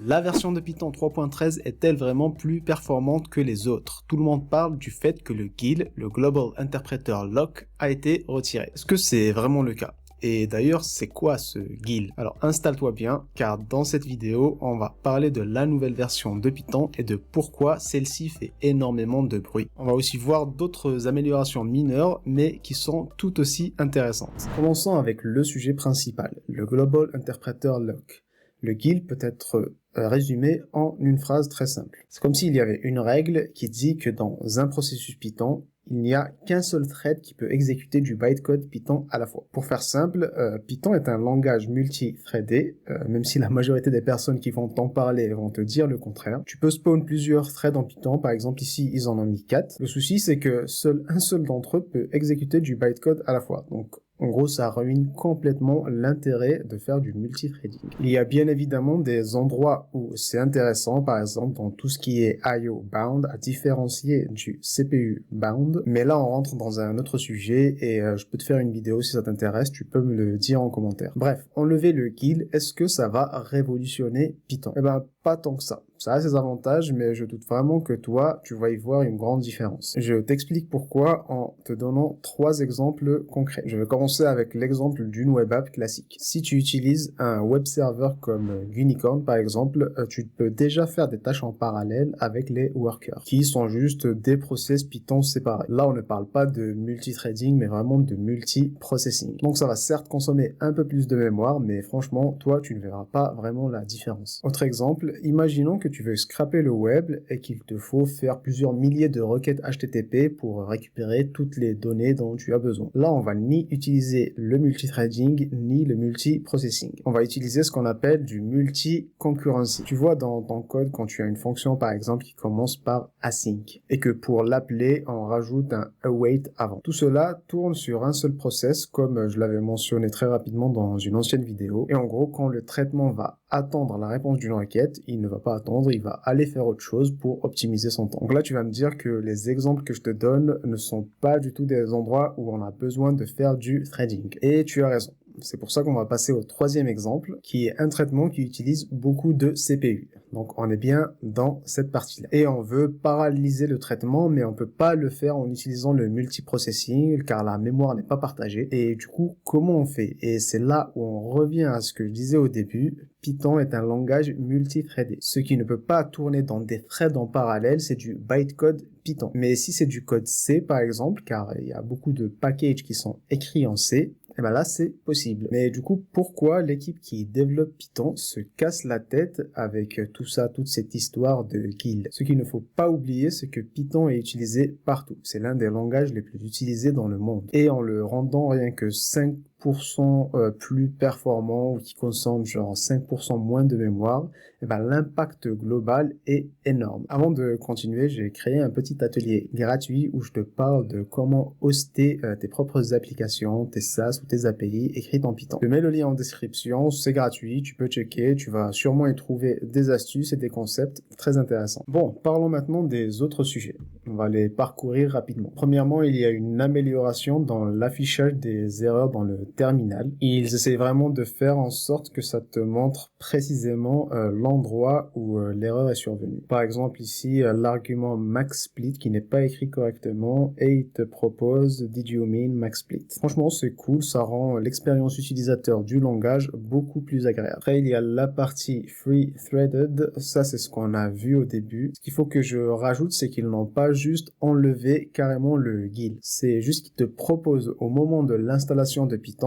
La version de Python 3.13 est-elle vraiment plus performante que les autres? Tout le monde parle du fait que le GIL, le Global Interpreter Lock, a été retiré. Est-ce que c'est vraiment le cas? Et d'ailleurs, c'est quoi ce GIL? Alors installe-toi bien, car dans cette vidéo, on va parler de la nouvelle version de Python et de pourquoi celle-ci fait énormément de bruit. On va aussi voir d'autres améliorations mineures, mais qui sont tout aussi intéressantes. Commençons avec le sujet principal, le Global Interpreter Lock. Le GIL peut être résumé en une phrase très simple. C'est comme s'il y avait une règle qui dit que dans un processus Python, il n'y a qu'un seul thread qui peut exécuter du bytecode Python à la fois. Pour faire simple, Python est un langage multi-threadé, même si la majorité des personnes qui vont t'en parler vont te dire le contraire. Tu peux spawn plusieurs threads en Python, par exemple ici ils en ont mis 4. Le souci c'est que un seul d'entre eux peut exécuter du bytecode à la fois. Donc en gros, ça ruine complètement l'intérêt de faire du multithreading. Il y a bien évidemment des endroits où c'est intéressant, par exemple dans tout ce qui est I/O bound, à différencier du CPU bound. Mais là, on rentre dans un autre sujet et je peux te faire une vidéo si ça t'intéresse, tu peux me le dire en commentaire. Bref, enlever le GIL, est-ce que ça va révolutionner Python? Eh ben, pas tant que ça. Ça a ses avantages, mais je doute vraiment que toi, tu vas y voir une grande différence. Je t'explique pourquoi en te donnant 3 exemples concrets. Je vais commencer avec l'exemple d'une web app classique. Si tu utilises un web server comme Unicorn, par exemple, tu peux déjà faire des tâches en parallèle avec les workers, qui sont juste des process Python séparés. Là, on ne parle pas de multithreading, mais vraiment de multiprocessing. Donc ça va certes consommer un peu plus de mémoire, mais franchement, toi, tu ne verras pas vraiment la différence. Autre exemple, imaginons que tu veux scraper le web et qu'il te faut faire plusieurs milliers de requêtes HTTP pour récupérer toutes les données dont tu as besoin. Là, on va ni utiliser le multithreading ni le multiprocessing. On va utiliser ce qu'on appelle du multi-concurrency. Tu vois dans ton code quand tu as une fonction par exemple qui commence par async et que pour l'appeler, on rajoute un await avant. Tout cela tourne sur un seul process comme je l'avais mentionné très rapidement dans une ancienne vidéo. Et en gros, quand le traitement va attendre la réponse d'une requête, il ne va pas attendre, il va aller faire autre chose pour optimiser son temps. Donc là, tu vas me dire que les exemples que je te donne ne sont pas du tout des endroits où on a besoin de faire du threading. Et tu as raison. C'est pour ça qu'on va passer au troisième exemple, qui est un traitement qui utilise beaucoup de CPU. Donc on est bien dans cette partie-là. Et on veut paralyser le traitement, mais on peut pas le faire en utilisant le multiprocessing, car la mémoire n'est pas partagée. Et du coup, comment on fait? Et c'est là où on revient à ce que je disais au début, Python est un langage multithreadé. Ce qui ne peut pas tourner dans des threads en parallèle, c'est du bytecode Python. Mais si c'est du code C, par exemple, car il y a beaucoup de packages qui sont écrits en C, et ben là, c'est possible. Mais du coup, pourquoi l'équipe qui développe Python se casse la tête avec tout ça, toute cette histoire de GIL? Ce qu'il ne faut pas oublier, c'est que Python est utilisé partout. C'est l'un des langages les plus utilisés dans le monde. Et en le rendant rien que 5% plus performant ou qui consomme genre 5% moins de mémoire, et ben l'impact global est énorme. Avant de continuer, j'ai créé un petit atelier gratuit où je te parle de comment hoster tes propres applications, tes SaaS ou tes API écrites en Python. Je mets le lien en description, c'est gratuit, tu peux checker, tu vas sûrement y trouver des astuces et des concepts très intéressants. Bon, parlons maintenant des autres sujets. On va les parcourir rapidement. Premièrement, il y a une amélioration dans l'affichage des erreurs dans le terminal. Ils essaient vraiment de faire en sorte que ça te montre précisément l'endroit où l'erreur est survenue. Par exemple ici, l'argument maxSplit qui n'est pas écrit correctement et il te propose did you mean maxSplit. Franchement, c'est cool, ça rend l'expérience utilisateur du langage beaucoup plus agréable. Après, il y a la partie free threaded, ça c'est ce qu'on a vu au début. Ce qu'il faut que je rajoute, c'est qu'ils n'ont pas juste enlevé carrément le GIL. C'est juste qu'ils te proposent au moment de l'installation de Python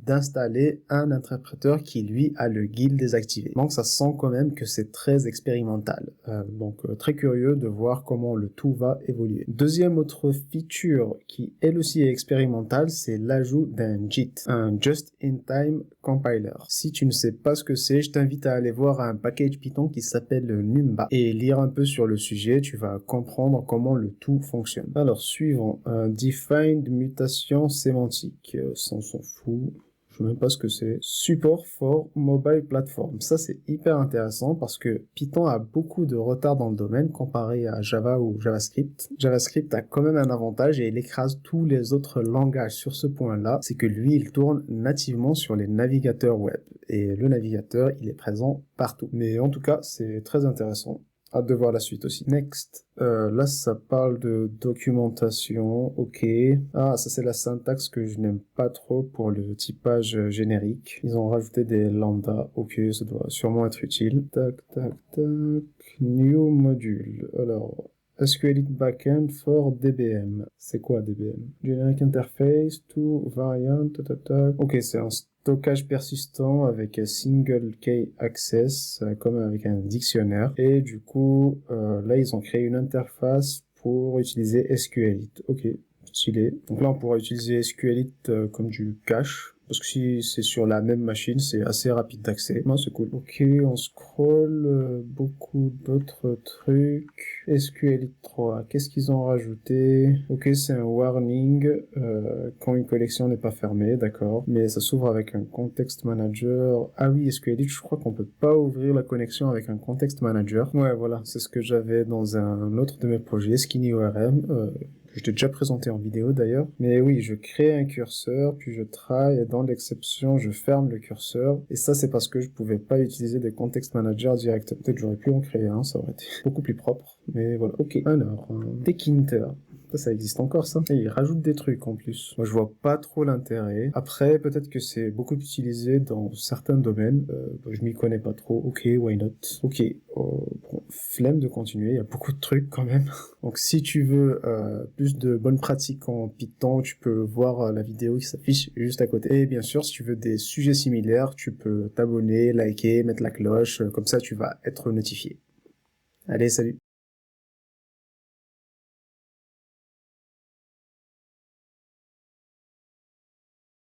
d'installer un interpréteur qui lui a le GIL désactivé. Donc ça sent quand même que c'est très expérimental. Donc très curieux de voir comment le tout va évoluer. Deuxième autre feature qui elle aussi est expérimentale, c'est l'ajout d'un JIT, un Just-in-Time Compiler. Si tu ne sais pas ce que c'est, je t'invite à aller voir un package Python qui s'appelle Numba et lire un peu sur le sujet, tu vas comprendre comment le tout fonctionne. Alors suivant, Defined Mutation Sémantique, ça on s'en fout. sais même pas ce que c'est. Support for mobile platform. Ça, c'est hyper intéressant parce que Python a beaucoup de retard dans le domaine comparé à Java ou JavaScript. JavaScript a quand même un avantage et il écrase tous les autres langages sur ce point-là. C'est que lui, il tourne nativement sur les navigateurs web. Et le navigateur, il est présent partout. Mais en tout cas, c'est très intéressant. Hâte de voir la suite aussi. Next. Là, ça parle de documentation. Ok. Ah, ça c'est la syntaxe que je n'aime pas trop pour le typage générique. Ils ont rajouté des lambdas. Ok, ça doit sûrement être utile. Tac, tac, tac. New module. Alors, SQLite Backend for DBM. C'est quoi DBM? Generic Interface to Variant. Tac, tac, tac. Ok, c'est un stockage persistant avec un single key access, comme avec un dictionnaire. Et du coup, là, ils ont créé une interface pour utiliser SQLite. Ok, stylé. Donc là, on pourra utiliser SQLite comme du cache. Parce que si c'est sur la même machine, c'est assez rapide d'accès. Non, c'est cool. Ok, on scroll, beaucoup d'autres trucs. SQLite 3, qu'est-ce qu'ils ont rajouté? Ok, c'est un warning quand une collection n'est pas fermée, d'accord. Mais ça s'ouvre avec un context manager. Ah oui, SQLite, je crois qu'on peut pas ouvrir la connexion avec un context manager. Ouais, voilà, c'est ce que j'avais dans un autre de mes projets, SkinnyORM. Je t'ai déjà présenté en vidéo d'ailleurs. Mais oui, je crée un curseur, puis je try, et dans l'exception, je ferme le curseur. Et ça, c'est parce que je pouvais pas utiliser des context managers directs. Peut-être j'aurais pu en créer un, ça aurait été beaucoup plus propre. Mais voilà. Ok, alors, Tkinter. Ça existe encore, ça. Et ils rajoutent des trucs en plus. Moi, je vois pas trop l'intérêt. Après, peut-être que c'est beaucoup utilisé dans certains domaines. Je m'y connais pas trop. Ok, why not? Ok, bon, flemme de continuer. Il y a beaucoup de trucs quand même. Donc, si tu veux plus de bonnes pratiques en Python, tu peux voir la vidéo qui s'affiche juste à côté. Et bien sûr, si tu veux des sujets similaires, tu peux t'abonner, liker, mettre la cloche. Comme ça, tu vas être notifié. Allez, salut!